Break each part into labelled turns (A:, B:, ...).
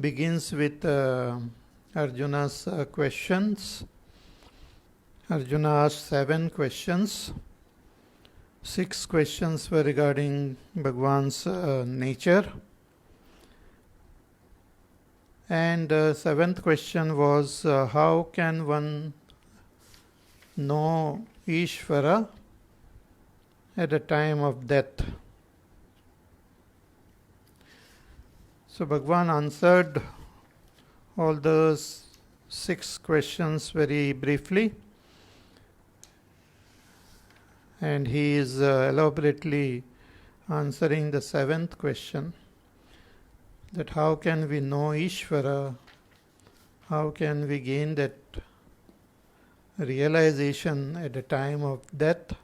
A: begins with Arjuna's questions. Arjuna asked 7 questions. 6 questions were regarding Bhagwan's nature. And the 7th question was how can one know Ishvara at the time of death? So Bhagwan answered all those 6 questions very briefly, and he is elaborately answering the 7th question, that how can we know Ishvara, how can we gain that realization at the time of death.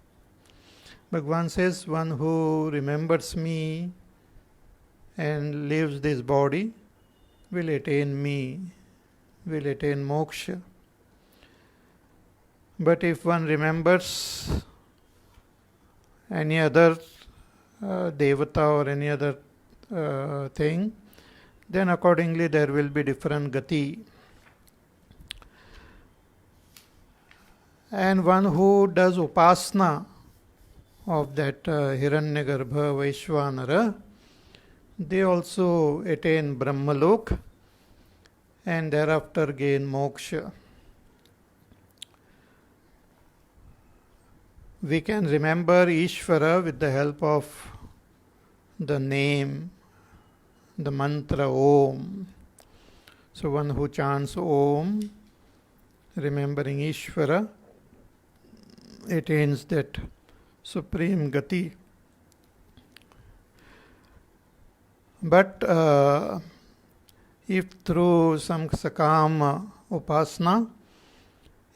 A: Bhagwan says, one who remembers me and leaves this body will attain me, will attain moksha. But if one remembers any other devata or any other thing, then accordingly there will be different gati. And one who does upasana of that Hiranyagarbha Vaishvanara, they also attain Brahmalok and thereafter gain moksha. We can remember Ishvara with the help of the name, the mantra Om. So one who chants Om, remembering Ishvara, attains that supreme gati. But if through some sakama upasana,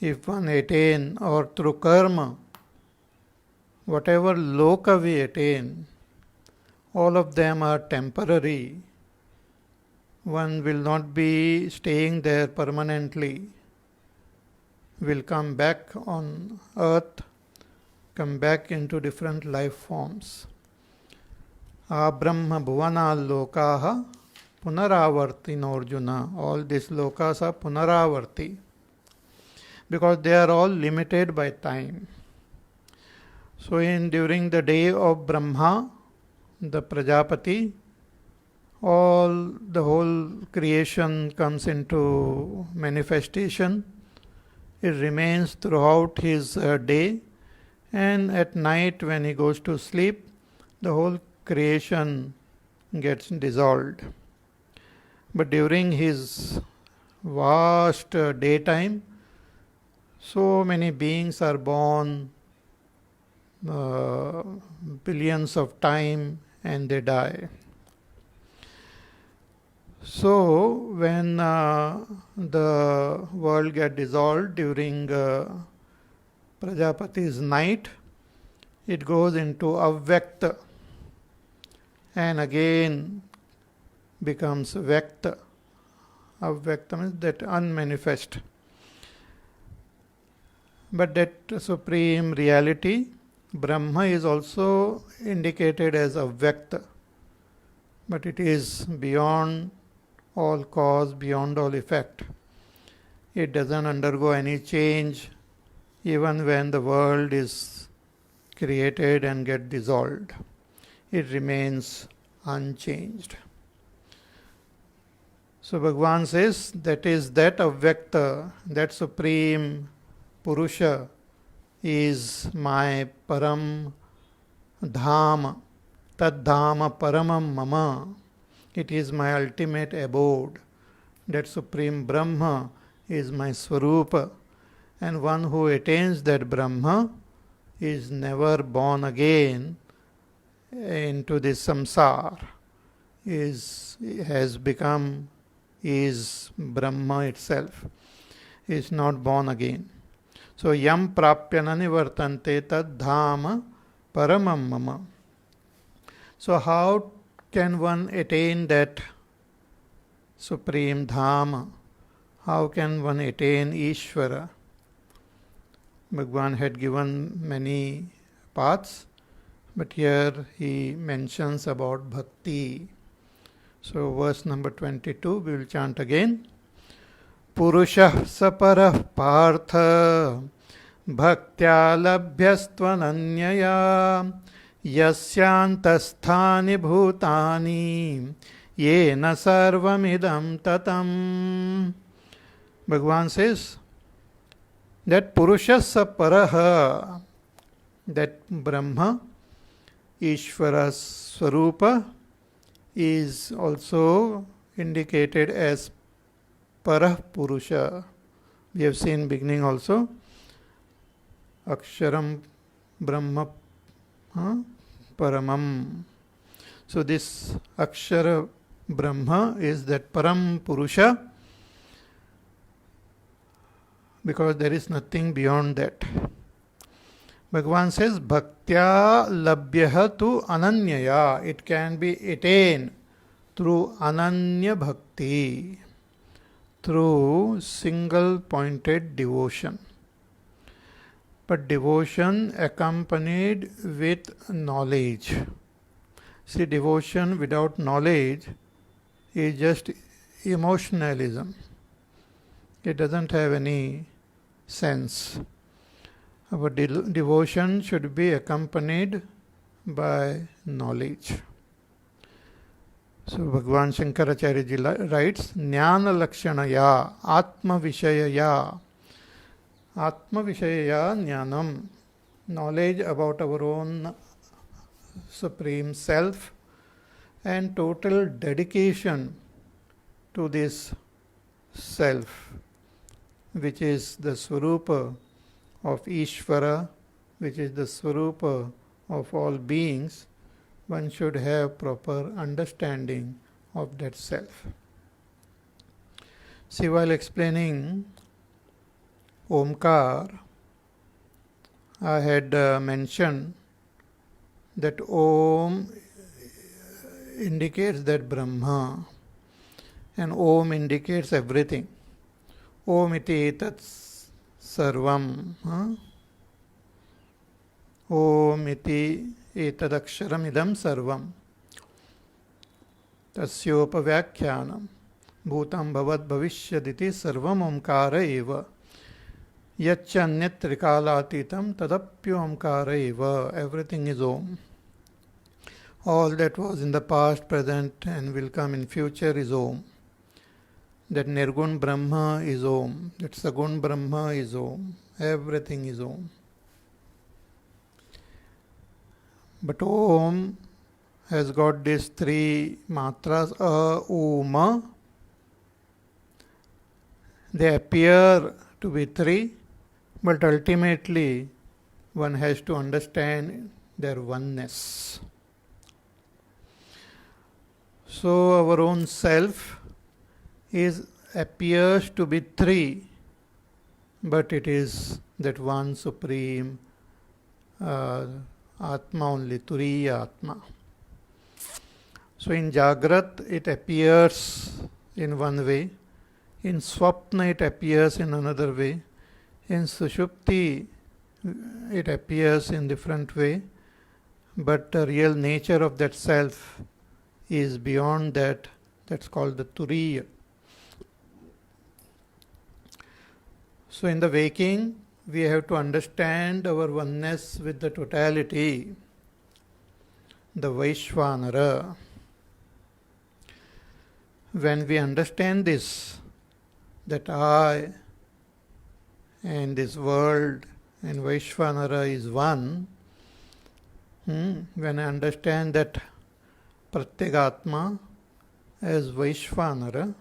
A: if one attain, or through karma, whatever loka we attain, all of them are temporary. One will not be staying there permanently. Will come back on earth, come back into different life forms. Abrahma bhuvana lokaha punaravarti Arjuna. All these lokas are punaravarti because they are all limited by time. So during the day of Brahma, the Prajapati, the whole creation comes into manifestation. It remains throughout his day, and at night when he goes to sleep, the whole creation gets dissolved. But during his vast daytime, so many beings are born, billions of time, and they die. So when the world gets dissolved during Prajapati's night, it goes into Avyakta and again becomes Vyakta. Avyakta means that unmanifest. But that supreme reality, Brahma, is also indicated as Avyakta. But it is beyond all cause, beyond all effect. It doesn't undergo any change even when the world is created and get dissolved. It remains unchanged. So Bhagwan says that is that Avyakta, that supreme Purusha is my Param Dham, Tad Dhama Paramam Mama. It is my ultimate abode. That supreme Brahma is my Swarupa. And one who attains that Brahma is never born again into this samsara, is Brahma itself, is not born again. So yam prapya nanivartante tad dhama paramam mama. So how can one attain that supreme dhama? How can one attain Ishvara? Bhagwan had given many paths, but here he mentions about bhakti. So verse number 22 we will chant again. Purushah saparah partha bhaktya labhyastvananyaya yasyantasthani bhutani yena sarvamidam tatam. Bhagavan says that Purusha Saparaha, that Brahma, Ishvara Swarupa, is also indicated as Parah Purusha. We have seen beginning also. Aksharam Brahma Paramam. So this Akshara Brahma is that Param Purusha, because there is nothing beyond that. Bhagavan says, Bhaktya labhyah tu ananyaya. It can be attained through ananya bhakti, through single pointed devotion. But devotion accompanied with knowledge. See, devotion without knowledge is just emotionalism. It doesn't have any sense. Our devotion should be accompanied by knowledge. So Bhagavan Shankaracharya ji writes, Jnana Lakshanaya Atma Vishayaya. Atma Vishayaya Jnanam. Knowledge about our own Supreme Self and total dedication to this Self, which is the Swarupa of Ishvara, which is the Swarupa of all beings. One should have proper understanding of that Self. See, while explaining Omkar, I had mentioned that Om indicates that Brahma, and Om indicates everything. Om iti etat sarvam. Om iti etad aksharam idam sarvam. Tasyopavyakhyanam. Bhutam bhavat bhavishyaditi sarvam omkara eva. Yachanyat trikalatitam tadapyo omkara eva. Everything is Om. All that was in the past, present and will come in future is Om. That Nirgun Brahma is Om. That Sagun Brahma is Om. Everything is Om. But Om has got these three matras, Uma. They appear to be three, but ultimately one has to understand their oneness. So our own self appears to be three, but it is that one supreme Atma only, Turiya Atma. So in Jagrat it appears in one way, in Swapna it appears in another way, in Sushupti it appears in different way, but the real nature of that self is beyond that. That's called the Turiya. So in the waking, we have to understand our oneness with the totality, the Vaishvanara. When we understand this, that I and this world and Vaishvanara is one, when I understand that Pratyagatma as Vaishvanara,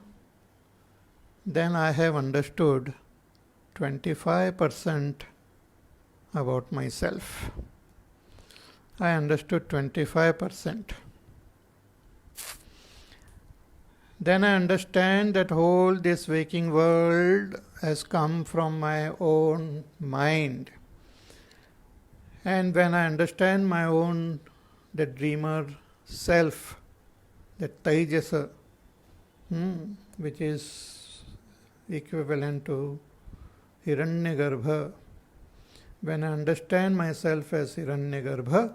A: then I have understood 25% about myself. I understood 25%. Then I understand that whole this waking world has come from my own mind. And when I understand my own, the dreamer self, that Taijasa, which is equivalent to Hiranyagarbha. When I understand myself as Hiranyagarbha,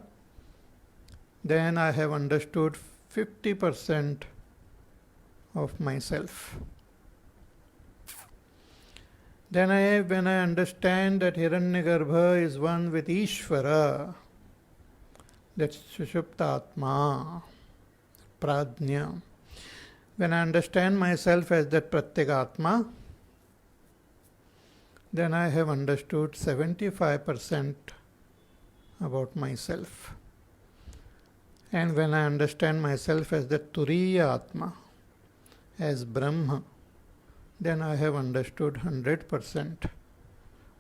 A: then I have understood 50% of myself. Then when I understand that Hiranyagarbha is one with Ishvara, that's Sushupta Atma, Pradnya. When I understand myself as that Pratyagatma, then I have understood 75% about myself. And when I understand myself as the Turiya Atma, as Brahma, then I have understood 100%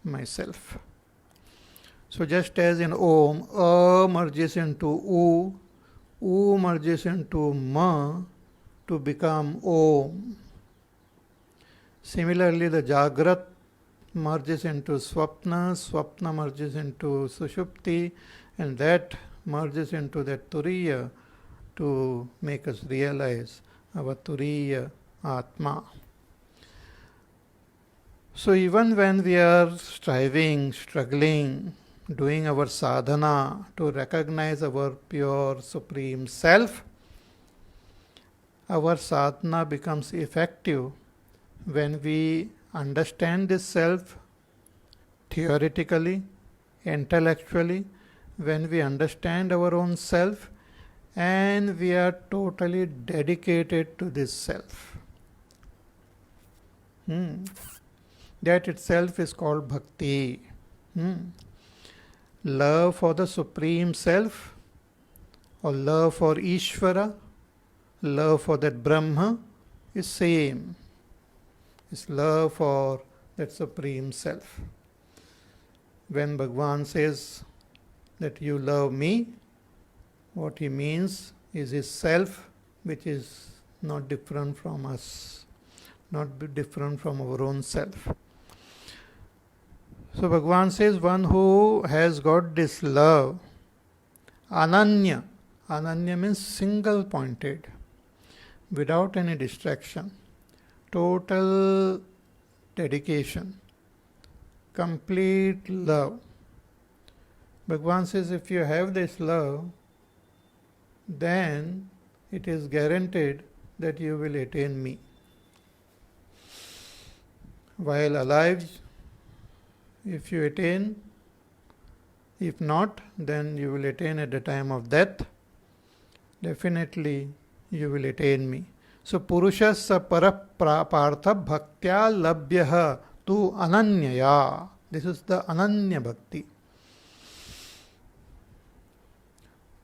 A: myself. So just as in Om, A merges into U merges into Ma to become Om. Similarly, the Jagrat merges into Swapna, Swapna merges into Sushupti, and that merges into that Turiya to make us realize our Turiya Atma. So even when we are striving, struggling, doing our sadhana to recognize our pure supreme self, our sadhana becomes effective when we understand this self theoretically, intellectually, when we understand our own self and we are totally dedicated to this self. That itself is called bhakti. Love for the Supreme Self, or love for Ishvara, love for that Brahma is same. It's love for that Supreme Self. When Bhagwan says that you love me, what he means is his self, which is not different from us, not different from our own self. So Bhagwan says one who has got this love, Ananya, Ananya means single pointed, without any distraction, total dedication, complete love. Bhagwan says if you have this love, then it is guaranteed that you will attain me. While alive, if you attain, if not, then you will attain at the time of death. Definitely you will attain me. So Purushasya Partha Bhaktya Labhyaha Tu Ananyaya. This is the Ananya Bhakti.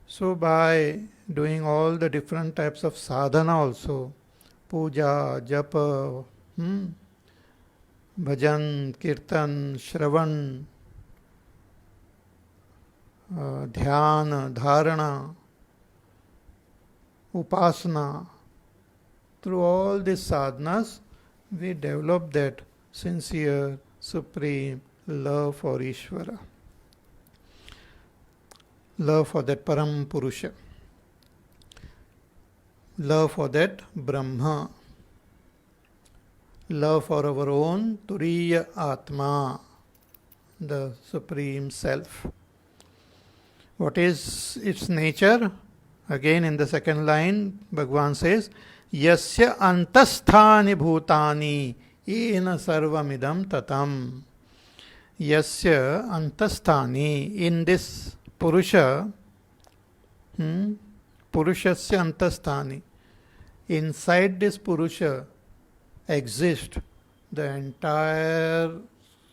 A: So by doing all the different types of sadhana also, puja, japa, bhajan, kirtan, shravan, dhyana, dharana, upasana, through all these sadhanas, we develop that sincere, supreme love for Ishvara, love for that Param Purusha, love for that Brahma, love for our own Turiya Atma, the Supreme Self. What is its nature? Again in the second line, Bhagwan says, Yasya antasthani bhutani ena sarvamidam tatam. Yasya antasthani, in this Purusha, Purushasya antasthani, inside this Purusha exist the entire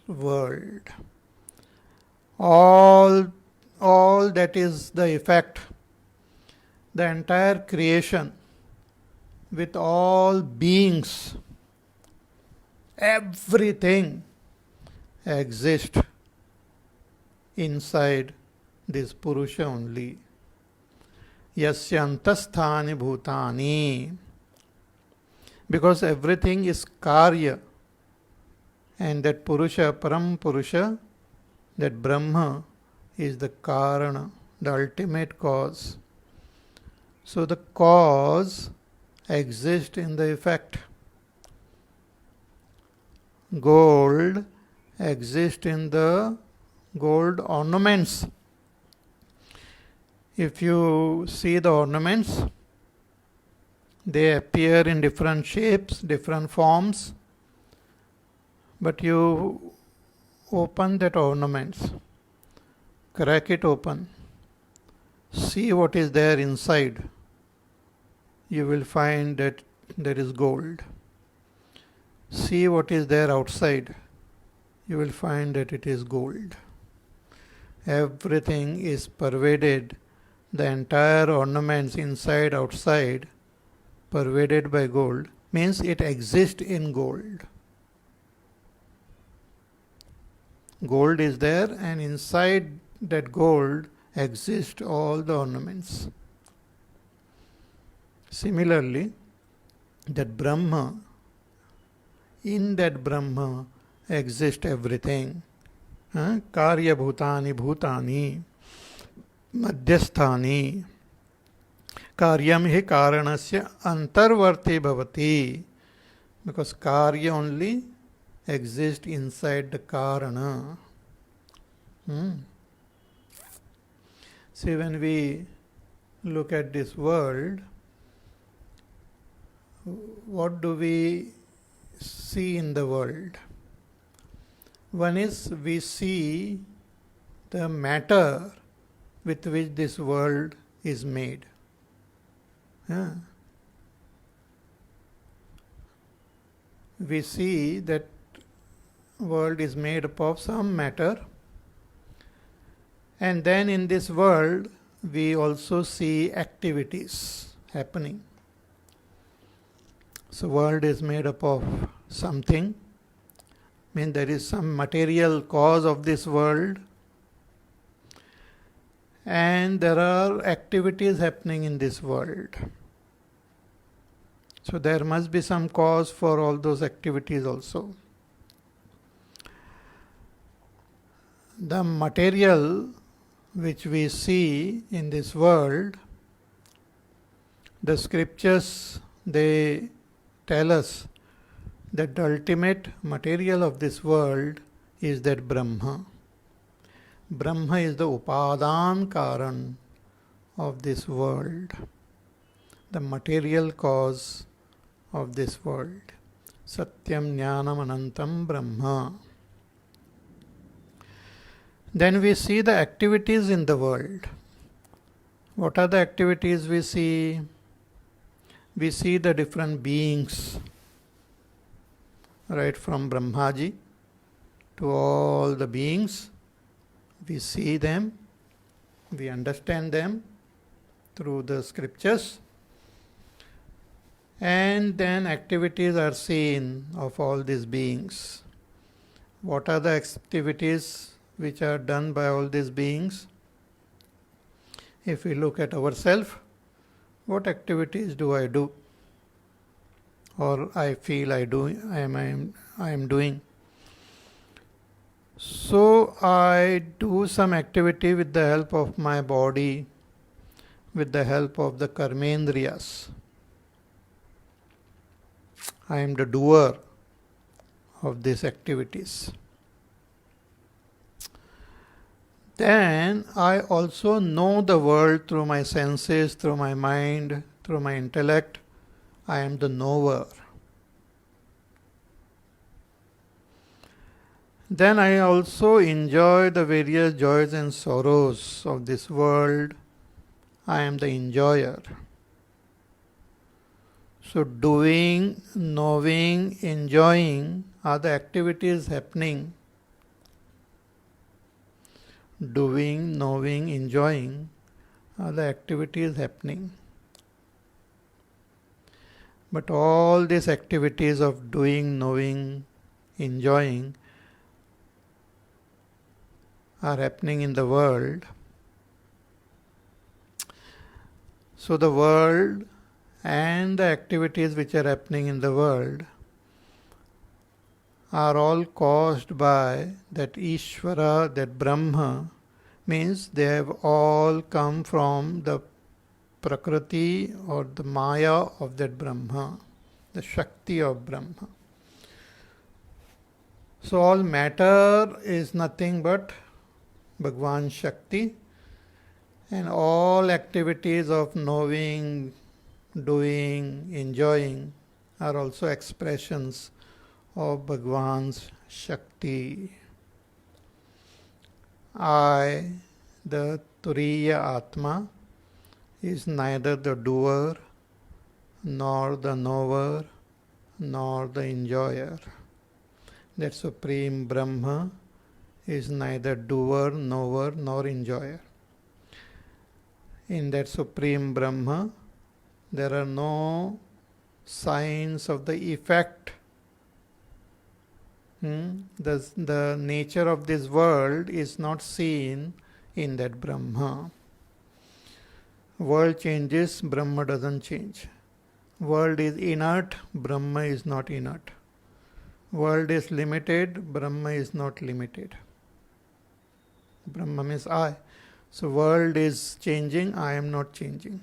A: world. All that is the effect, the entire creation with all beings, everything exists inside this Purusha only. Yasya antasthani bhutani. Because everything is karya, and that Purusha, Param Purusha, that Brahma is the karana, the ultimate cause. So the cause exists in the effect. Gold exists in the gold ornaments. If you see the ornaments, They appear in different shapes, different forms, but you open that ornaments, crack it open, see what is there inside. You will find that there is gold. See what is there outside. You will find that it is gold. Everything is pervaded, the entire ornaments inside, outside, pervaded by gold, means it exists in gold. Gold is there, and inside that gold exist all the ornaments. Similarly, that Brahma, in that Brahma exists everything. Karya bhutani bhutani madhyasthani karyam hi karanasya antarvarti bhavati, because karya only exists inside the karana. See, when we look at this world, what do we see in the world? One is we see the matter with which this world is made. We see that world is made up of some matter, and then in this world we also see activities happening. So world is made up of something, means there is some material cause of this world, and there are activities happening in this world. So there must be some cause for all those activities also. The material which we see in this world, the scriptures, they tell us that the ultimate material of this world is that Brahma. Brahma is the upadan karan of this world, the material cause of this world. Satyam Jnanam Anantam Brahma. Then we see the activities in the world. What are the activities we see? We see the different beings, right from Brahmaji to all the beings. We see them, we understand them through the scriptures, and then activities are seen of all these beings. What are the activities which are done by all these beings? If we look at ourselves, what activities do I do, or I feel I am doing? So I do some activity with the help of my body, with the help of the karmendriyas. I am the doer of these activities. Then I also know the world through my senses, through my mind, through my intellect. I am the knower. Then I also enjoy the various joys and sorrows of this world. I am the enjoyer. So doing, knowing, enjoying are the activities happening. Doing, knowing, enjoying are the activities happening. But all these activities of doing, knowing, enjoying are happening in the world. So the world and the activities which are happening in the world are all caused by that Ishvara, that Brahma, means they have all come from the Prakriti or the Maya of that Brahma, the Shakti of Brahma. So all matter is nothing but Bhagwan Shakti, and all activities of knowing, doing, enjoying are also expressions of Bhagwan's Shakti. I, the Turiya Atma, is neither the doer, nor the knower, nor the enjoyer. That Supreme Brahma is neither doer, knower, nor enjoyer. In that Supreme Brahma, there are no signs of the effect. The nature of this world is not seen in that Brahma. World changes, Brahma doesn't change. World is inert, Brahma is not inert. World is limited, Brahma is not limited. Brahma means I. So world is changing, I am not changing.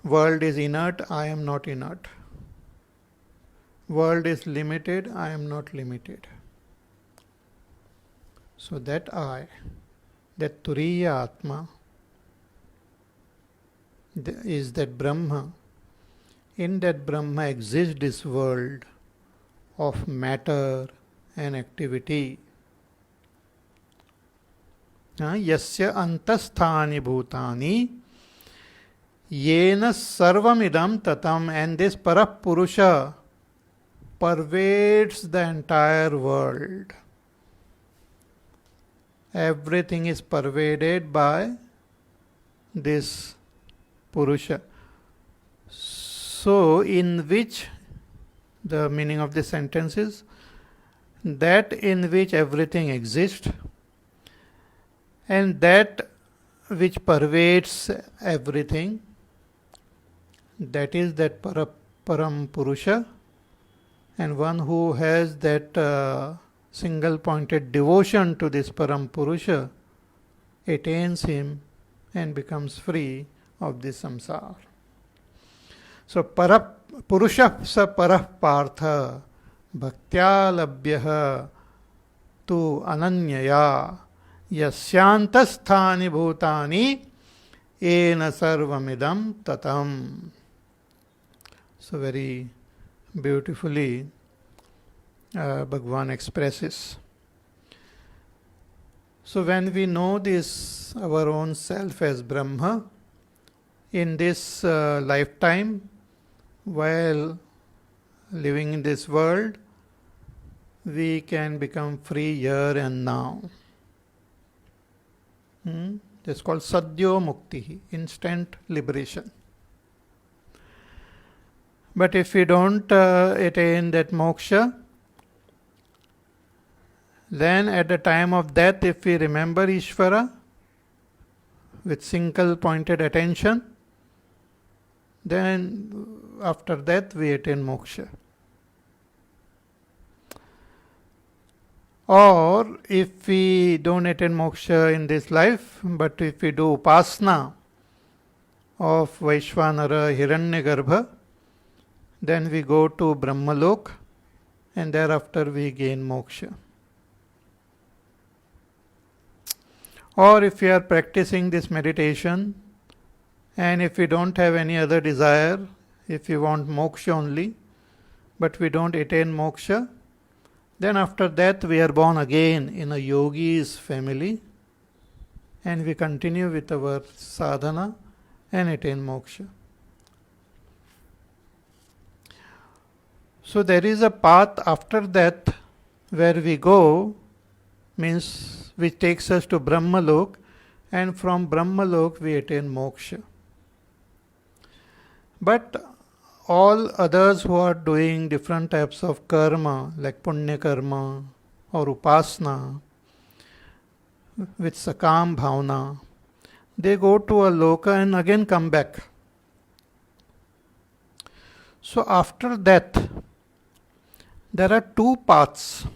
A: World is inert, I am not inert. World is limited, I am not limited. So that I, that Turiya Atma, is that Brahma. In that Brahma exists this world of matter and activity. Yasya antasthani bhutani yena sarvamidam tatam, and this Parapurusha pervades the entire world. Everything is pervaded by this Purusha. So, in which, the meaning of this sentence is, that in which everything exists, and that which pervades everything, that is that Param Purusha, and one who has that single pointed devotion to this Param Purusha attains him and becomes free of this samsara. So Purusha sa parah partha bhaktya labhyah tu ananyaya yasyantasthani bhutani ena sarvamidam tatam. So very beautifully Bhagwan expresses. So when we know this, our own self as Brahma, in this lifetime, while living in this world, we can become free here and now. That's called Sadhyo Mukti, instant liberation. But if we don't attain that moksha, then at the time of death, if we remember Ishvara with single pointed attention, then after that we attain moksha. Or if we don't attain moksha in this life, but if we do upasana of Vaishvanara Hiranyagarbha, then we go to Brahmalok and thereafter we gain moksha. Or if we are practicing this meditation and if we don't have any other desire, if we want moksha only, but we don't attain moksha, then after that we are born again in a yogi's family and we continue with our sadhana and attain moksha. So there is a path after that where we go, means which takes us to Brahmalok, and from Brahmalok we attain moksha. But all others who are doing different types of karma, like punya karma or upasana, with sakam bhavana, they go to a loka and again come back. So after that, there are two paths.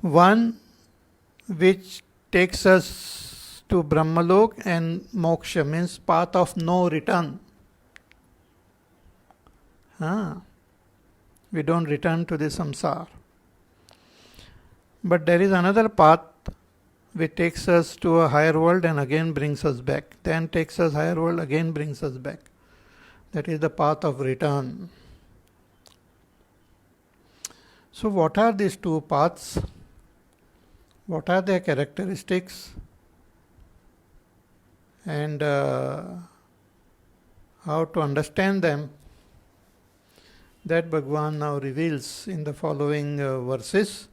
A: One which takes us to Brahmalok and moksha, means path of no return. We don't return to the samsara. But there is another path which takes us to a higher world and again brings us back. Then takes us higher world, again brings us back. That is the path of return. So what are these two paths? What are their characteristics? And how to understand them? That Bhagavan now reveals in the following verses.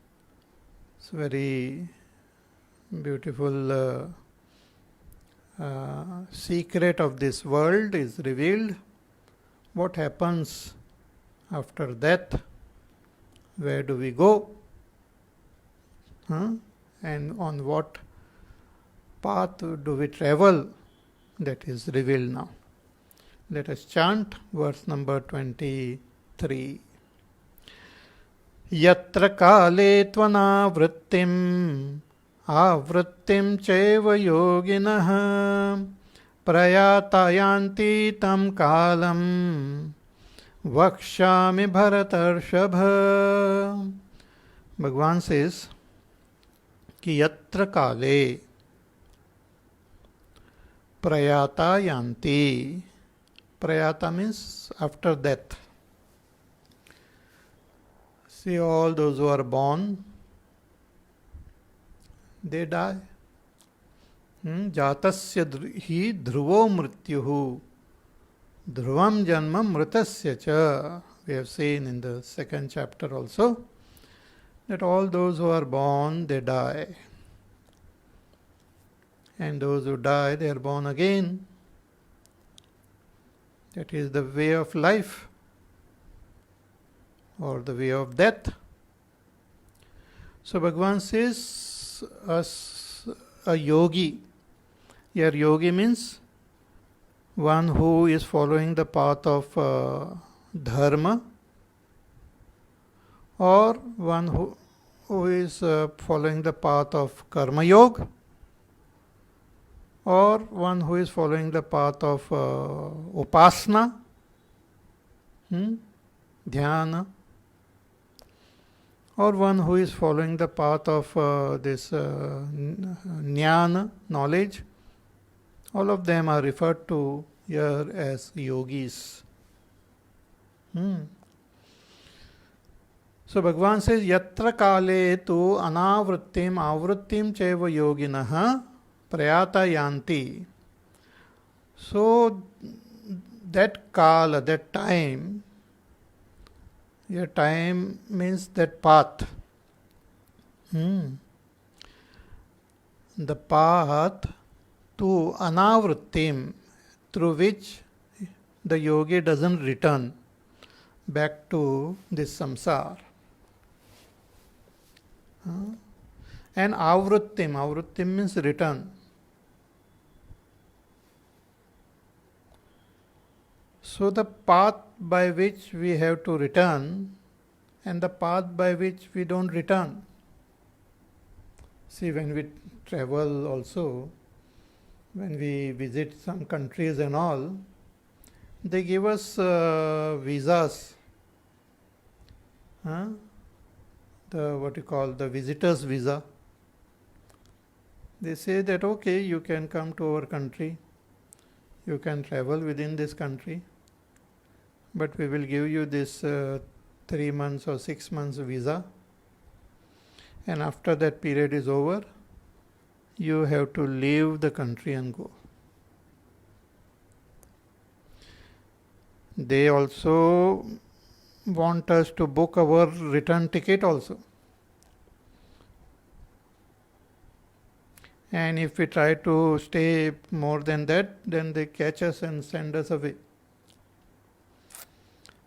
A: It's very beautiful secret of this world is revealed. What happens after death? Where do we go? And on what path do we travel? That is revealed now. Let us chant verse number 23. Yatra kale tvanavrittim avrittim cheva yoginah prayatayanti tam kalam vakshami bharatarshabha. Bhagavan says कि यत्र काले prayata yanti. Prayata means after death. See, all those who are born, they die. Jatasya hi dhruvo mrityuhu dhruvam janma mritasya cha. We have seen in the second chapter also that all those who are born, they die. And those who die, they are born again. That is the way of life or the way of death. So Bhagavan says as a yogi. Here yogi means one who is following the path of dharma, or one who is following the path of karma yoga, or one who is following the path of upasana, dhyana, or one who is following the path of this jnana, knowledge. All of them are referred to here as yogis. So Bhagavan says, Yatra kale tu anavrittim avrittim cheva yoginah prayata yanti. So that kala, that time, your time means that path. The path to anavrittim, through which the yogi doesn't return back to this samsara. And avrittim means return. So the path by which we have to return and the path by which we don't return. See, when we travel also, when we visit some countries and all, they give us visas. The visitor's visa. They say that, okay, you can come to our country, you can travel within this country, but we will give you this 3 months or 6 months visa, and after that period is over, you have to leave the country and go. They also want us to book our return ticket also. And if we try to stay more than that, then they catch us and send us away.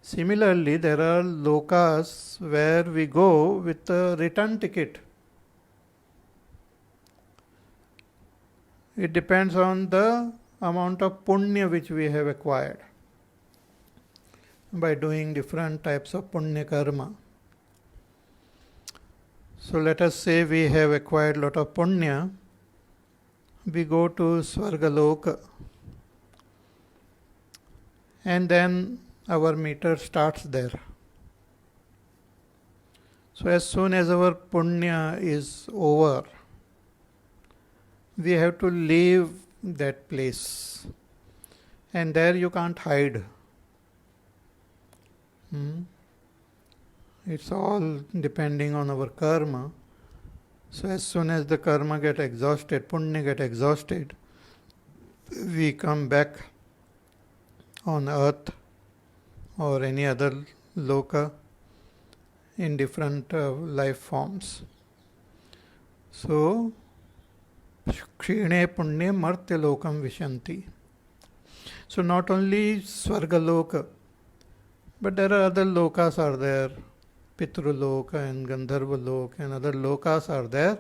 A: Similarly, there are lokas where we go with a return ticket. It depends on the amount of punya which we have acquired by doing different types of punya karma. So let us say we have acquired lot of punya, we go to Svargaloka, and then our meter starts there. So as soon as our punya is over, we have to leave that place. And there you can't hide. It's all depending on our karma. So as soon as the karma get exhausted, punya get exhausted, we come back on earth or any other loka in different life forms. So, kshine punye martya lokam vishanti. So not only Swarga Loka, but there are other lokas are there. Pitru Loka and Gandharva Loka and other lokas are there.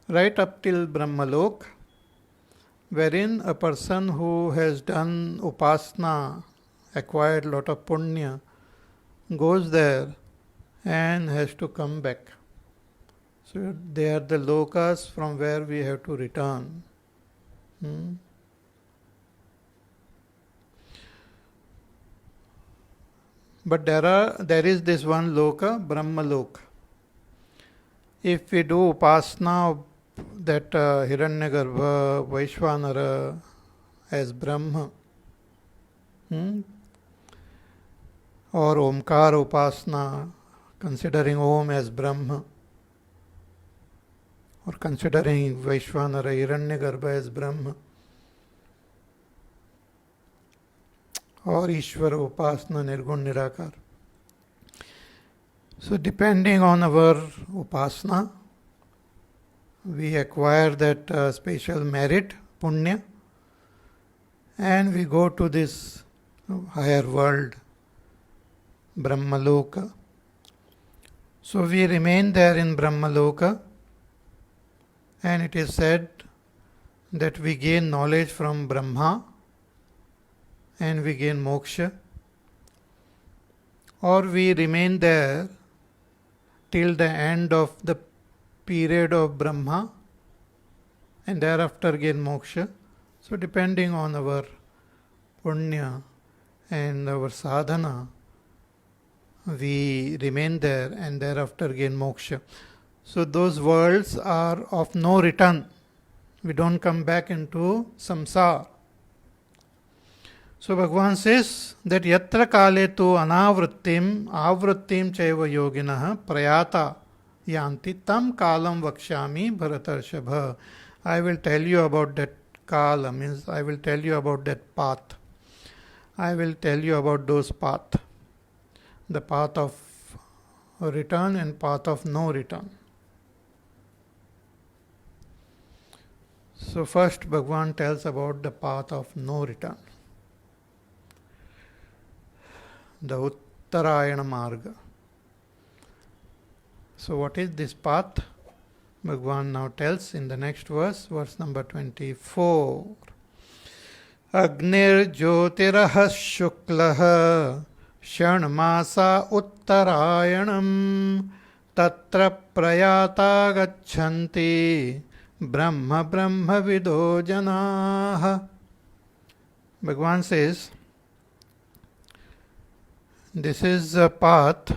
A: Right up till Brahmalok, wherein a person who has done upasana, acquired lot of punya, goes there and has to come back. So they are the lokas from where we have to return. But there is this one loka, Brahmaloka. If we do upasana of that Hiranyagarbha, Vaishvanara as Brahma, or Omkar upasana, considering Om as Brahma, or considering Vaishvanara, Hiranyagarbha as Brahma, or Ishvara upasana, Nirgun Nirakar. So depending on our upasana, we acquire that special merit, punya, and we go to this higher world, Brahmaloka. So we remain there in Brahmaloka, and it is said that we gain knowledge from Brahma and we gain moksha, or we remain there till the end of the period of Brahma and thereafter gain moksha. So depending on our punya and our sadhana, we remain there and thereafter gain moksha. So those worlds are of no return. We don't come back into samsara. So Bhagavan says that yatra kale tu anavrittim avrittim chaiva yoginah prayata yanti tam kalam vakshami bharatarshapha. I will tell you about that kala, means I will tell you about that path. I will tell you about those paths. The path of return and path of no return. So first Bhagavan tells about the path of no return. The Uttarayana Marga. So what is this path? Bhagavan now tells in the next verse, verse number 24. Agnir Jyotirah Shuklah Shanmasa Uttarayanam Tatra Prayata Gachanti Brahma Brahma Vido Janaha. Bhagavan says, this is a path.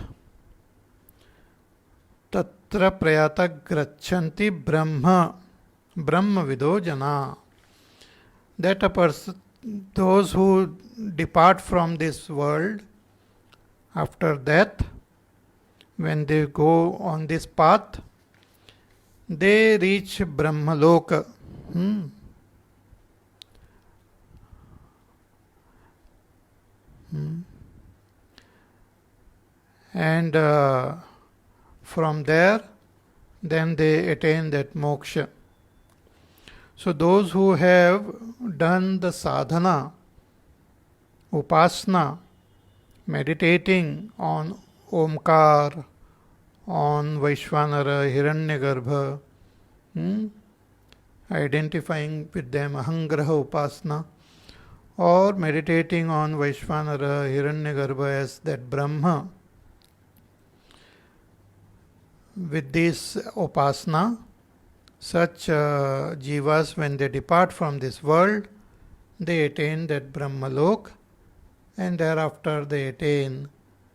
A: Tatra prayata grachanti brahma, brahma vido jana. That a person, those who depart from this world after death, when they go on this path, they reach Brahmaloka. And from there, then they attain that moksha. So those who have done the sadhana, upasana, meditating on Omkar, on Vaishvanara, Hiranyagarbha, identifying with them Ahangraha upasana, or meditating on Vaishvanara, Hiranyagarbha as that Brahma, with this upasana, such jivas, when they depart from this world, they attain that Brahmalok, and thereafter they attain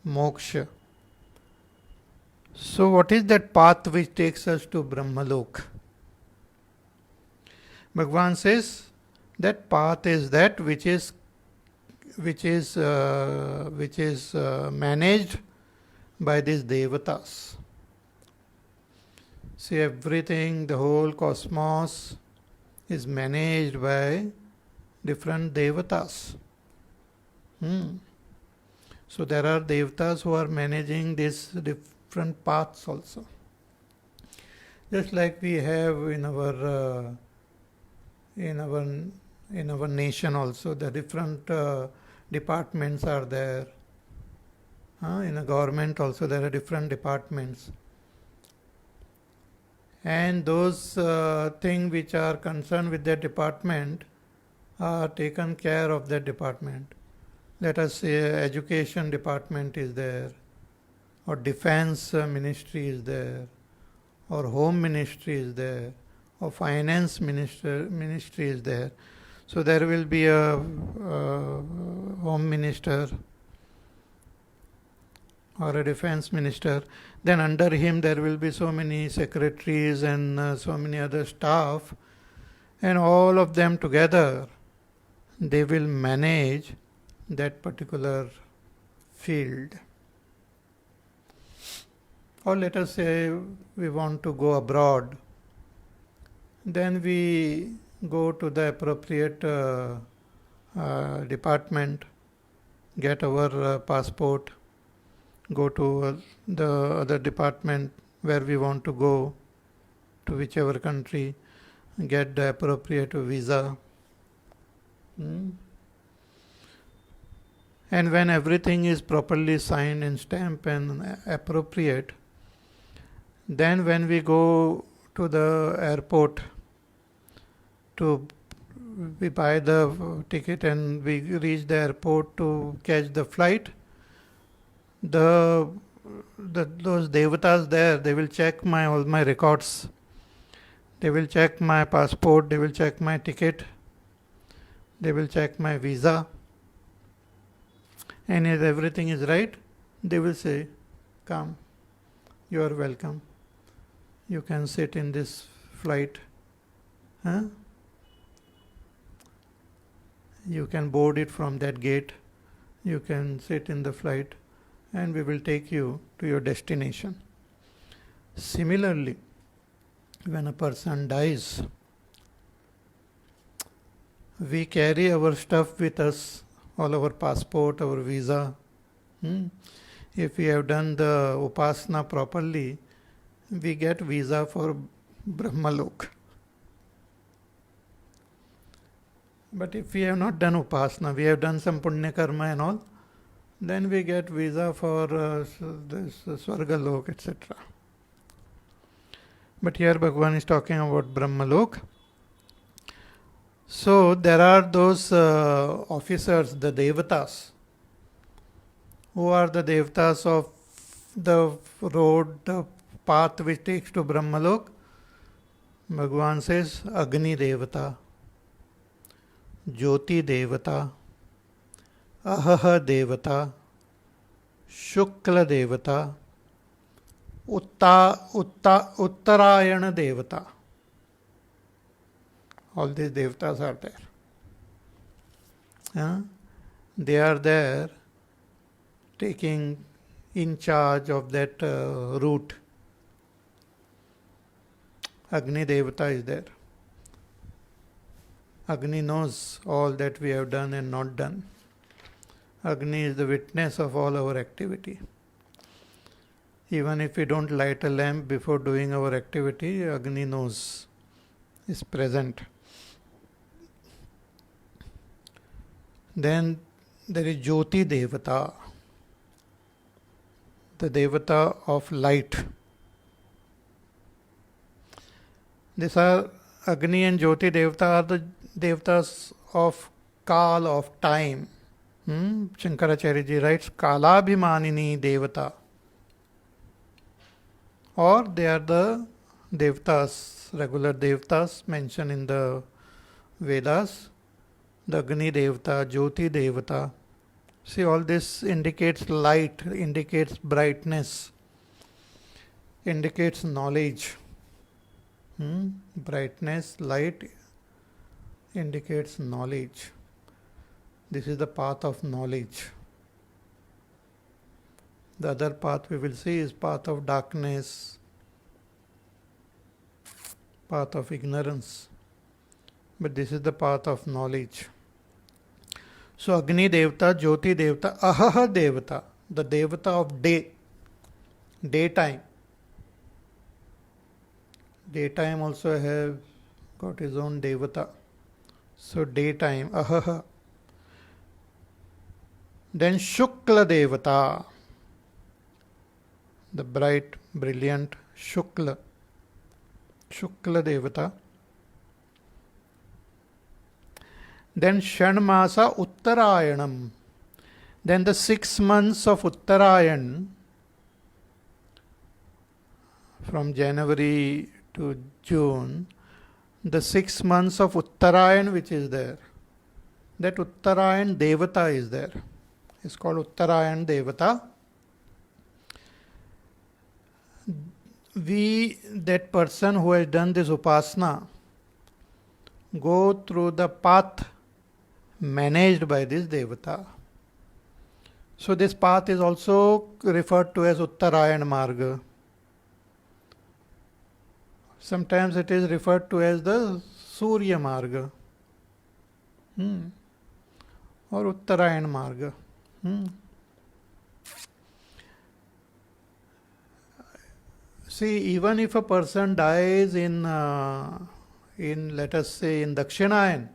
A: moksha. So, what is that path which takes us to Brahmalok? Bhagavan says that path is that which is managed by these devatas. See, everything, the whole cosmos is managed by different devatas. So there are devatas who are managing these different paths also. Just like we have in our nation also, the different departments are there. In a government also there are different departments, and those things which are concerned with that department are taken care of that department. Let us say education department is there, or defense ministry is there, or home ministry is there, or finance ministry is there. So there will be a home minister or a defense minister. Then under him there will be so many secretaries and so many other staff, and all of them together they will manage that particular field. Or let us say we want to go abroad, then we go to the appropriate department, get our passport, go to the other department where we want to go, to whichever country, get the appropriate visa. And when everything is properly signed and stamped and appropriate, then when we go to the airport we buy the ticket and we reach the airport to catch the flight, those devatas there, they will check all my records. They will check my passport, they will check my ticket, they will check my visa. And if everything is right, they will say, come, you are welcome. You can sit in this flight. You can board it from that gate. You can sit in the flight and we will take you to your destination. Similarly, when a person dies, we carry our stuff with us, all our passport, our visa. If we have done the upasana properly, we get visa for Brahmalok. But if we have not done upasana, we have done some punya karma and all, then we get visa for this Swargalok, etc. But here Bhagavan is talking about Brahmalok. So there are those officers, the devatas. Who are the devatas of the road, the path which takes to Brahmalok? Bhagavan says Agni Devata, Jyoti Devata, Ahaha Devata, Shukla Devata, Uttarayana Devata. All these devatas are there. They are there taking in charge of that route. Agni Devata is there. Agni knows all that we have done and not done. Agni is the witness of all our activity. Even if we don't light a lamp before doing our activity, Agni knows, is present. Then there is Jyoti Devata, the Devata of light. These are Agni and Jyoti Devata are the Devatas of Kal, of time. Shankaracharya ji writes Kalabhimanini Devata. Or they are the Devatas, regular Devatas mentioned in the Vedas. The Agni Devata, Jyoti Devata. See, all this indicates light, indicates brightness. indicates knowledge. Brightness, light indicates knowledge. This is the path of knowledge. The other path we will see is path of darkness, path of ignorance. But this is the path of knowledge. So Agni Devata, Jyoti Devata, Ahaha Devata, the Devata of day, daytime. Daytime also have got his own Devata. So daytime, Ahaha. Then Shukla Devata, the bright, brilliant Shukla Devata. Then Shanmasa Uttarayanam. Then the 6 months of Uttarayan, from January to June, the 6 months of Uttarayan which is there, that Uttarayan Devata is there. It's called Uttarayan Devata. That person who has done this upasana, go through the path managed by this Devata. So this path is also referred to as Uttarayan Marga. Sometimes it is referred to as the Surya Marga or Uttarayan Marga. See, even if a person dies in let us say in Dakshinayan,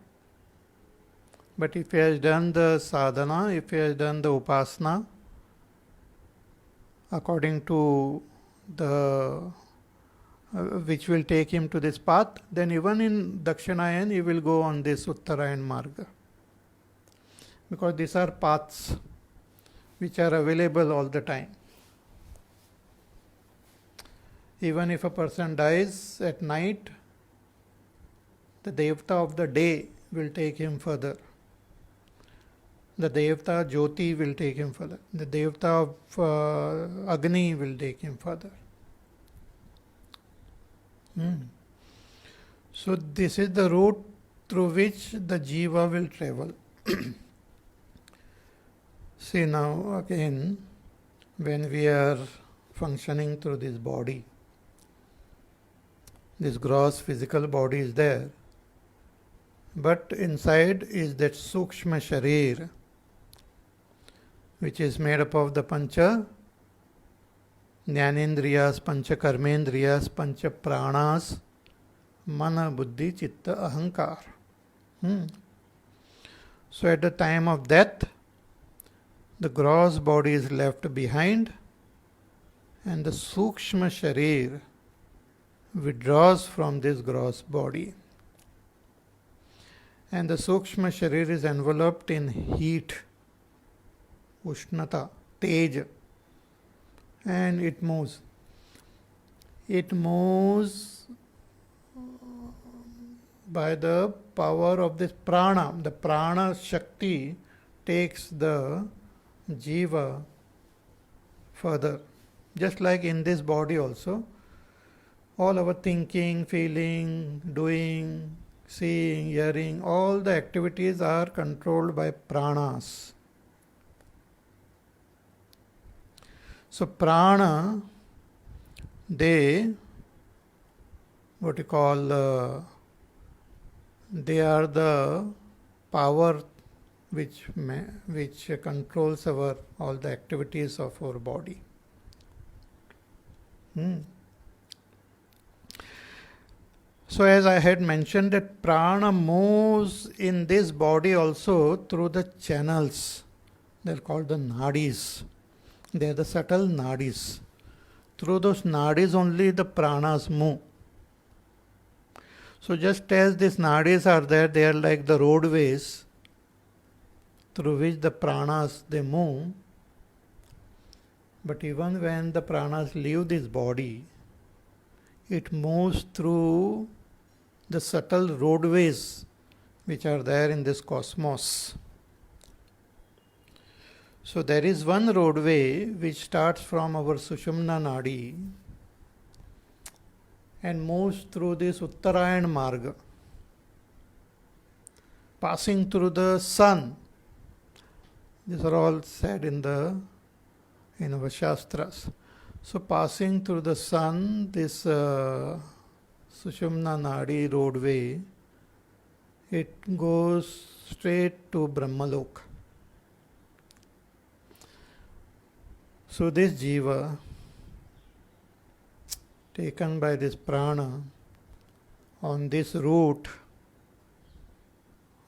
A: but if he has done the sadhana, if he has done the upasana according to the which will take him to this path, then even in Dakshinayan he will go on this Uttarayan Marga. Because these are paths which are available all the time. Even if a person dies at night, the Devata of the day will take him further. The Devata Jyoti will take him further. The Devata of Agni will take him further. So this is the route through which the Jiva will travel. See now again, when we are functioning through this body, this gross physical body is there, but inside is that Sukshma Sharir, which is made up of the Pancha Jnanendriyas, Pancha Karmendriyas, Pancha Pranas, Mana, Buddhi, Chitta, Ahankar. So at the time of death, the gross body is left behind and the Sukshma Sharir withdraws from this gross body. And the Sukshma Sharir is enveloped in heat, Ushnata, Tej, and it moves. It moves by the power of this prana. The prana Shakti takes the Jiva further. Just like in this body also, all our thinking, feeling, doing, seeing, hearing, all the activities are controlled by pranas. So prana, they, what you call, they are the power which controls all the activities of our body. So as I had mentioned, that prana moves in this body also through the channels. They are called the nadis. They are the subtle nadis. Through those nadis only the pranas move. So just as these nadis are there, they are like the roadways through which the pranas they move. But even when the pranas leave this body, it moves through the subtle roadways which are there in this cosmos. So there is one roadway which starts from our Sushumna Nadi and moves through this Uttarayan Marga, passing through the sun. These are all said in our Shastras. So passing through the sun, this Sushumna Nadi roadway, it goes straight to Brahmalok. So this jiva, taken by this prana on this route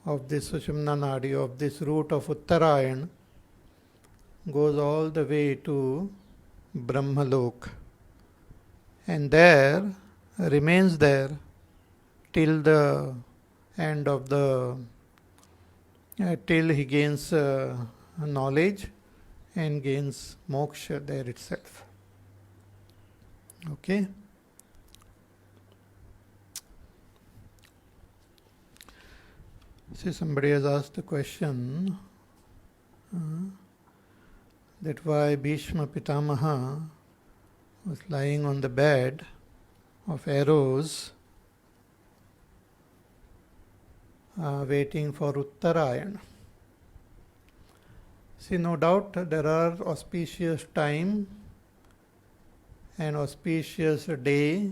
A: of this Sushumna Nadi, of this route of Uttarayan, goes all the way to Brahmalok, and there remains there till the end of till he gains knowledge and gains moksha there itself. Okay. See, somebody has asked the question that why Bhishma Pitamaha was lying on the bed of arrows waiting for Uttarayan. See, no doubt there are auspicious time and auspicious day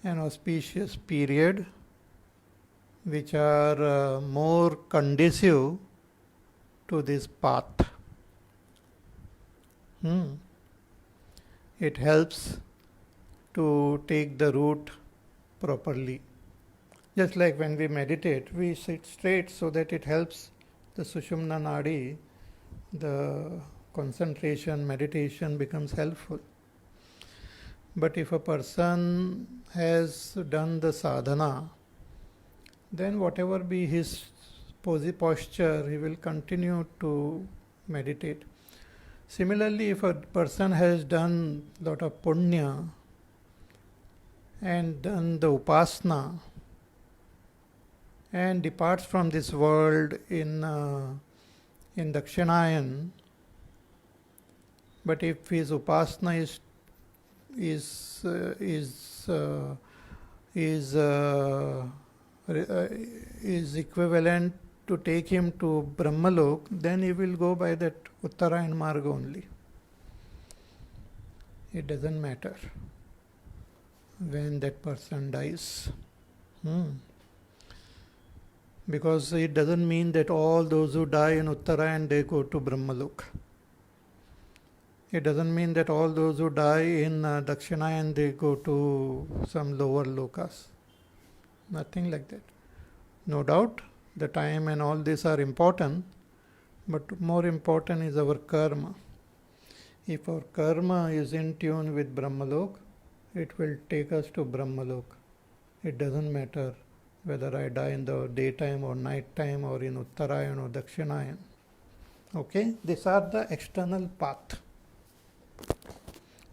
A: and auspicious period which are more conducive to this path. It helps to take the route properly. Just like when we meditate, we sit straight so that it helps the Sushumna Nadi, the concentration, meditation becomes helpful. But if a person has done the sadhana, then whatever be his posture, he will continue to meditate. Similarly, if a person has done a lot of punya and done the upasana and departs from this world in Dakshinayan, but if his upasana is equivalent to take him to Brahmalok, then he will go by that Uttarayan Marga only. It doesn't matter when that person dies. Because it doesn't mean that all those who die in Uttarayan, they go to Brahmalok. It doesn't mean that all those who die in Dakshinayan, they go to some lower lokas. Nothing like that. No doubt, the time and all these are important, but more important is our karma. If our karma is in tune with Brahmalok, it will take us to Brahmalok. It doesn't matter whether I die in the daytime or night time or in Uttarayan or Dakshinayan. Okay, these are the external path.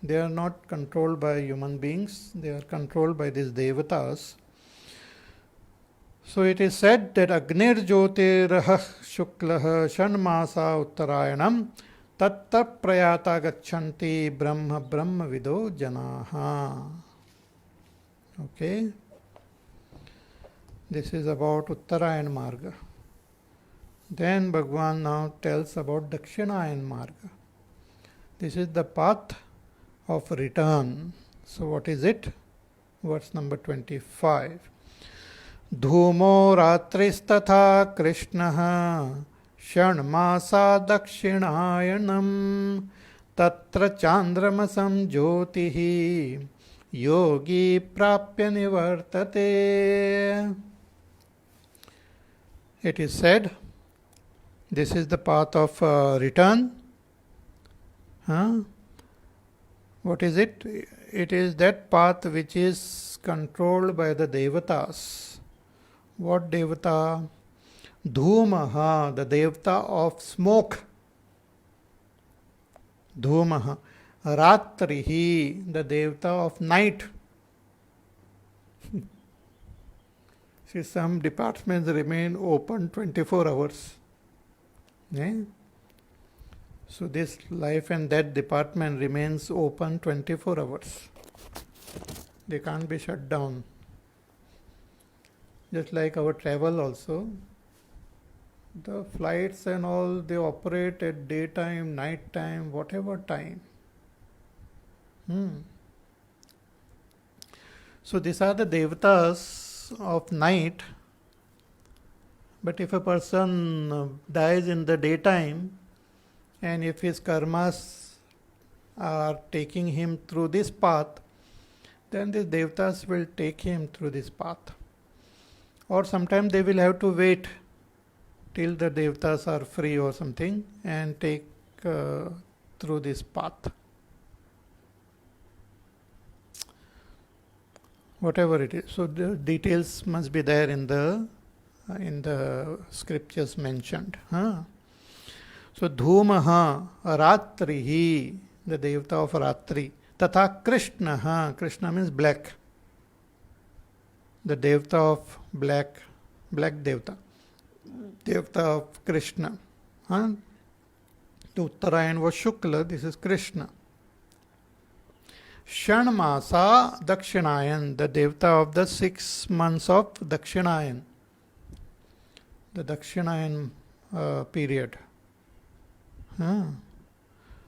A: They are not controlled by human beings, they are controlled by these devatas. So it is said that Agnir Jyotirah Shuklah Shanmasa Uttarayanam Tatta Prayata Gachanti Brahma Brahma Vido Janaha. Okay. This is about Uttarayan Marga. Then Bhagwan now tells about Dakshinayan Marga. This is the path of return. So what is it? Verse number 25. Dhumo ratristatha Krishnaha Shanmasa Dakshinayanam Tatra Chandramasam Jyotihi Yogi Prapya Nivartate. It is said, this is the path of return. What is it? It is that path which is controlled by the devatas. What devata? Dhumaha, the devata of smoke. Dhumaha. Ratrihi, the devata of night. See, some departments remain open 24 hours. So this life and death department remains open 24 hours. They can't be shut down. Just like our travel also, the flights and all, they operate at daytime, night time, whatever time. So these are the devatas of night. But if a person dies in the daytime, and if his karmas are taking him through this path, then the devatas will take him through this path. Or sometimes they will have to wait till the devatas are free or something and take through this path. Whatever it is. So the details must be there in the scriptures mentioned. So Dhumaha Ratrihi, the devata of Ratri. Tatha Krishna. Krishna means black. The devata of black devata. Devata of Krishna. The Uttarayan was Shukla, this is Krishna. Shanmasa Dakshinayan, the devata of the 6 months of Dakshinayan. The Dakshinayan period.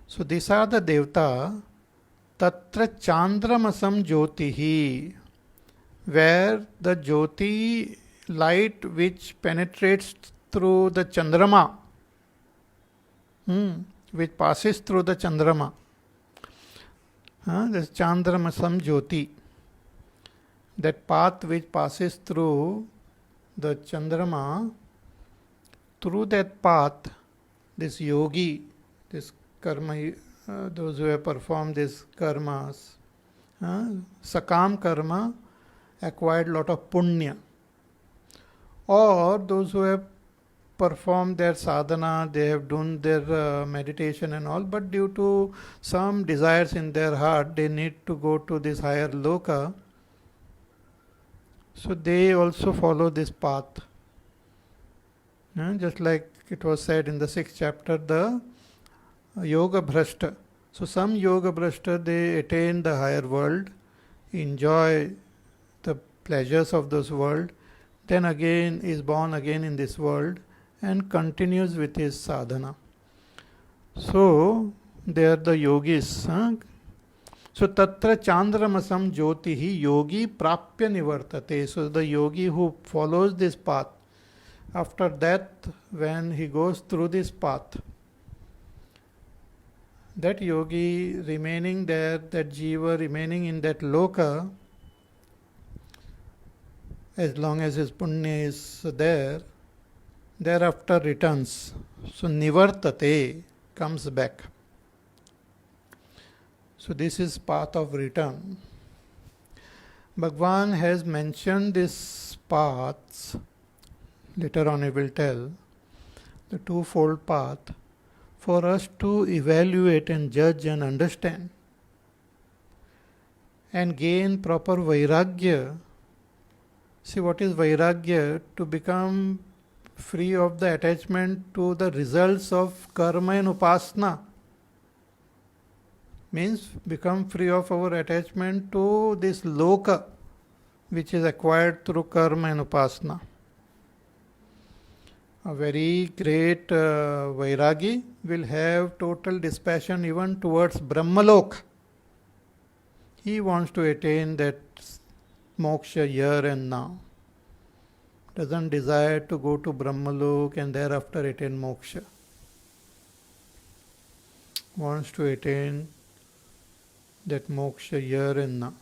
A: So these are the devata. Tatra Chandramasam Jyotihi, where the Jyoti light which penetrates through the Chandrama, which passes through the Chandrama. This Chandramasam Jyoti, that path which passes through the Chandrama, through that path, this yogi, this karma, those who have performed these karmas, sakam karma, acquired lot of punya. Or those who have performed their sadhana, they have done their meditation and all, but due to some desires in their heart, they need to go to this higher loka. So they also follow this path. Just like it was said in the 6th chapter, the yoga bhrashta. So some yoga bhrashta, they attain the higher world, enjoy the pleasures of this world, then again is born again in this world and continues with his sadhana. So they are the yogis. So tatra chandramasam jyotihi yogi prapya nivartate. So the yogi who follows this path, after that, when he goes through this path, that yogi remaining there, that jiva remaining in that loka, as long as his punya is there, thereafter returns. So nivartate, comes back. So this is path of return. Bhagwan has mentioned these paths, later on he will tell, the twofold path, for us to evaluate and judge and understand and gain proper vairagya. See, what is vairagya? To become free of the attachment to the results of karma and upasana. Means become free of our attachment to this loka which is acquired through karma and upasana. A very great vairagi will have total dispassion even towards Brahmalok. He wants to attain that moksha here and now. Doesn't desire to go to Brahmalok and thereafter attain moksha. Wants to attain that moksha here and now.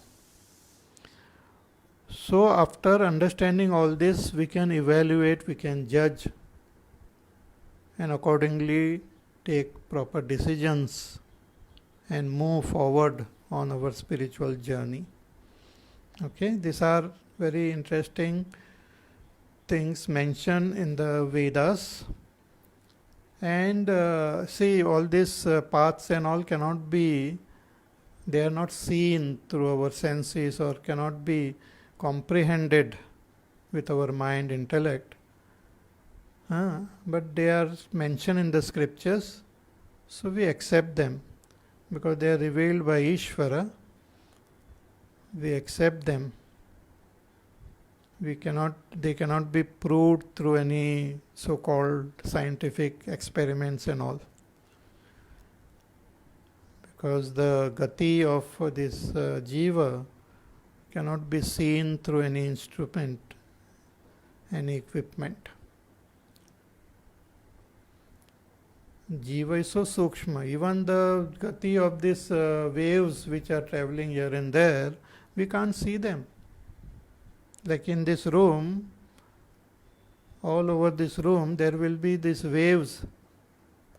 A: So after understanding all this, we can evaluate, we can judge, and accordingly take proper decisions and move forward on our spiritual journey. Okay, these are very interesting things mentioned in the Vedas. And see, all these paths and all cannot be, they are not seen through our senses or cannot be comprehended with our mind, intellect. But they are mentioned in the scriptures, so we accept them because they are revealed by Ishvara. we accept them. They cannot be proved through any so-called scientific experiments and all. Because the gati of this jiva cannot be seen through any instrument, any equipment. Jiva is so sukshma. Even the gati of these waves which are traveling here and there, we can't see them. Like in this room, all over this room, there will be these waves.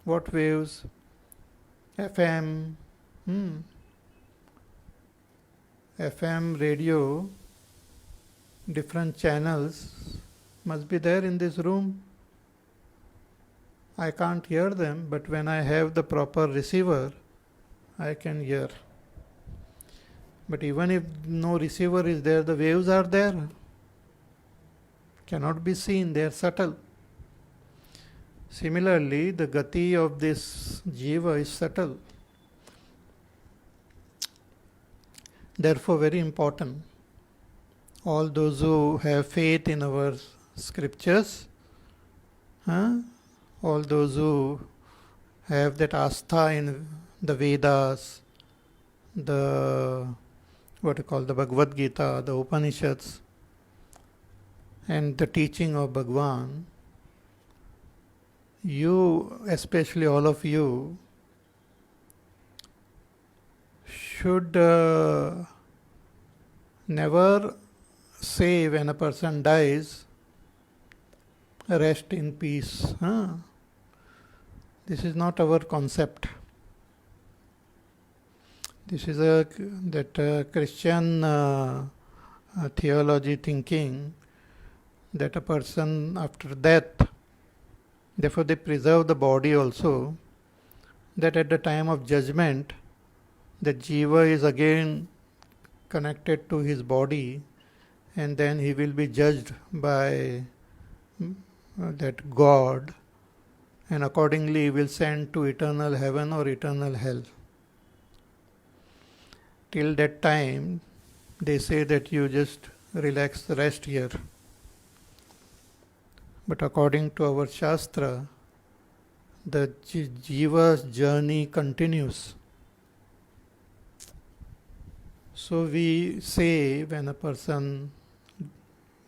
A: What waves? FM, FM radio, different channels must be there in this room. I can't hear them, but when I have the proper receiver, I can hear. But even if no receiver is there, the waves are there. Cannot be seen, they are subtle. Similarly, the gati of this jiva is subtle. Therefore, very important. All those who have faith in our scriptures, all those who have that astha in the Vedas, the the Bhagavad Gita, the Upanishads, and the teaching of Bhagwan, you, especially all of you, should never say when a person dies, rest in peace. This is not our concept. This is Christian theology thinking that a person after death, therefore they preserve the body also, that at the time of judgment, the jiva is again connected to his body, and then he will be judged by that God, and accordingly he will send to eternal heaven or eternal hell. Till that time, they say that you just relax, rest here. But according to our Shastra, the jiva's journey continues. So we say when a person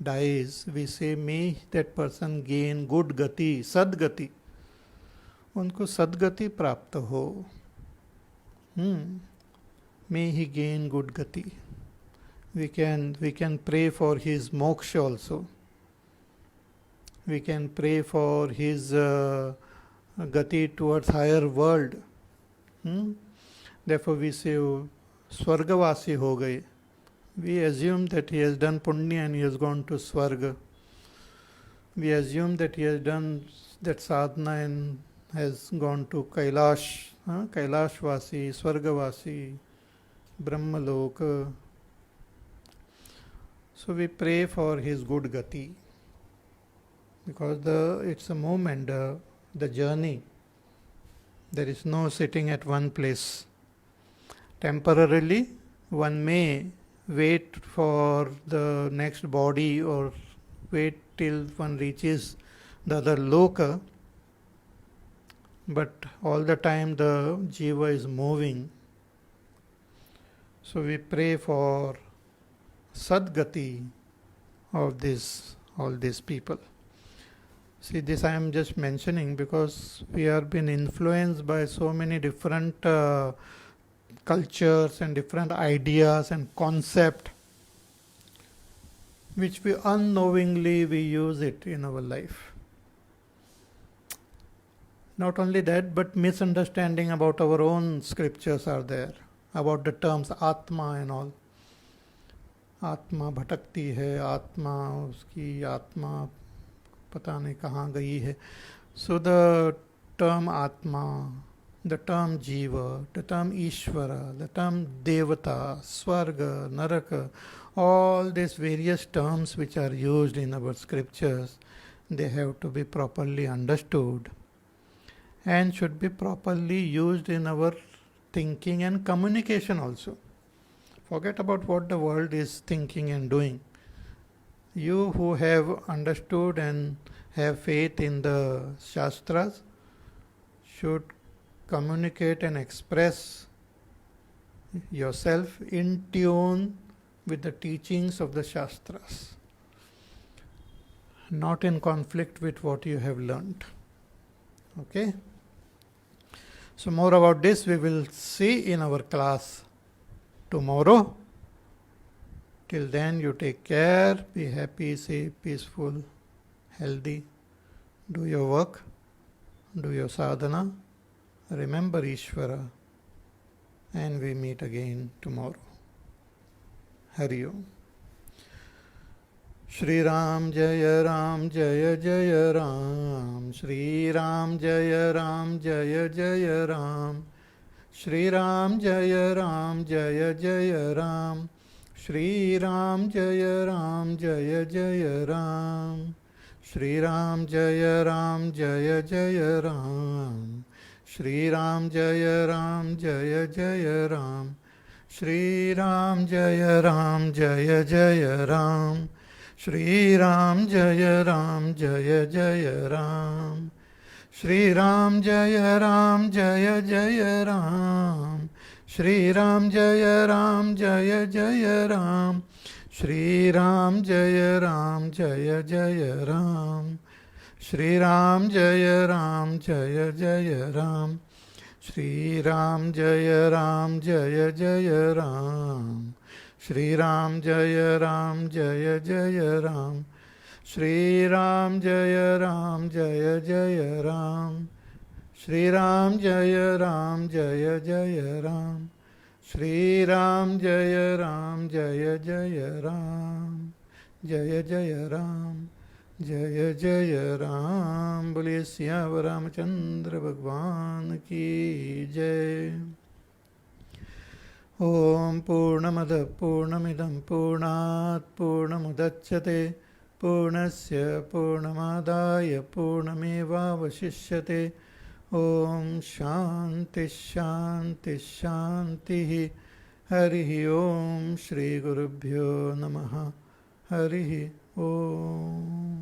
A: dies, we say may that person gain good gati, sadgati. उनको सदगति प्राप्त हो. May he gain good gati. We can pray for his moksha also. We can pray for his gati towards higher world. Therefore we say Swargavasi ho gaye. We assume that he has done punya and he has gone to Swarga. We assume that he has done that sadhana and has gone to Kailash, Kailashvasi, Swargavasi, Brahmaloka. So we pray for his good gati, because it's a moment, the journey. There is no sitting at one place. Temporarily, one may wait for the next body or wait till one reaches the other loka, but all the time the jiva is moving. So we pray for sadgati of all these people. See, this I am just mentioning because we are being influenced by so many different cultures and different ideas and concepts, which we unknowingly we use it in our life. Not only that, but misunderstanding about our own scriptures are there, about the terms Atma and all. Atma bhatakti hai, Atma uski Atma pata nahi kahan gayi hai. So the term Atma, the term Jiva, the term Ishvara, the term Devata, Swarga, Naraka, all these various terms which are used in our scriptures, they have to be properly understood and should be properly used in our thinking and communication also. Forget about what the world is thinking and doing. You who have understood and have faith in the Shastras should communicate and express yourself in tune with the teachings of the Shastras, not in conflict with what you have learnt. Okay? So, more about this we will see in our class tomorrow. Till then, you take care, be happy, safe, peaceful, healthy, do your work, do your sadhana, remember Ishvara, and we meet again tomorrow. Hari Om. Shri Ram Jaya Ram Jaya Jaya Ram, Shri Ram Jaya Ram Jaya Jaya Ram, Shri Ram Jaya Ram Jaya Jaya Ram, Shri Ram Jaya Ram Jaya Jaya Ram, Shri Ram Jaya Ram Jaya Jaya Ram, Shri Ram Jaya Ram Jaya Jaya Ram, Shri Ram Jaya Ram Jaya Jaya Ram, Shri Ram Jaya Ram Jaya Jaya Ram, Shri Ram Jaya Ram Jaya Jaya Ram, Shri Ram Jaya Ram Jaya Jaya Ram, Shri Ram Jaya Ram Jaya Jaya Ram, Shri Ram Jaya Ram Jaya Jaya Ram, Shri Ram Jaya Ram Jaya Jaya Ram, Shri Ram Jaya Ram Jaya Jaya Ram, Shri Ram Jaya Ram Jaya Jaya Ram, Shri Ram Jaya Ram Jaya Jaya Ram, Shri Ram Jaya Ram Jaya Jaya Ram, Jaya Jaya Ram, Jaya Jaya Ram. बोलिए सियावर रामचंद्र भगवान की जय. ॐ पूर्णमदः पूर्णमिदं पूर्णात् पूर्णमुदच्यते पूर्णस्य पूर्णमादाय पूर्णमेवावशिष्यते. ॐ शान्ति शान्ति शान्तिः. हरिः ॐ श्रीगुरुभ्यो नमः. हरिः ॐ.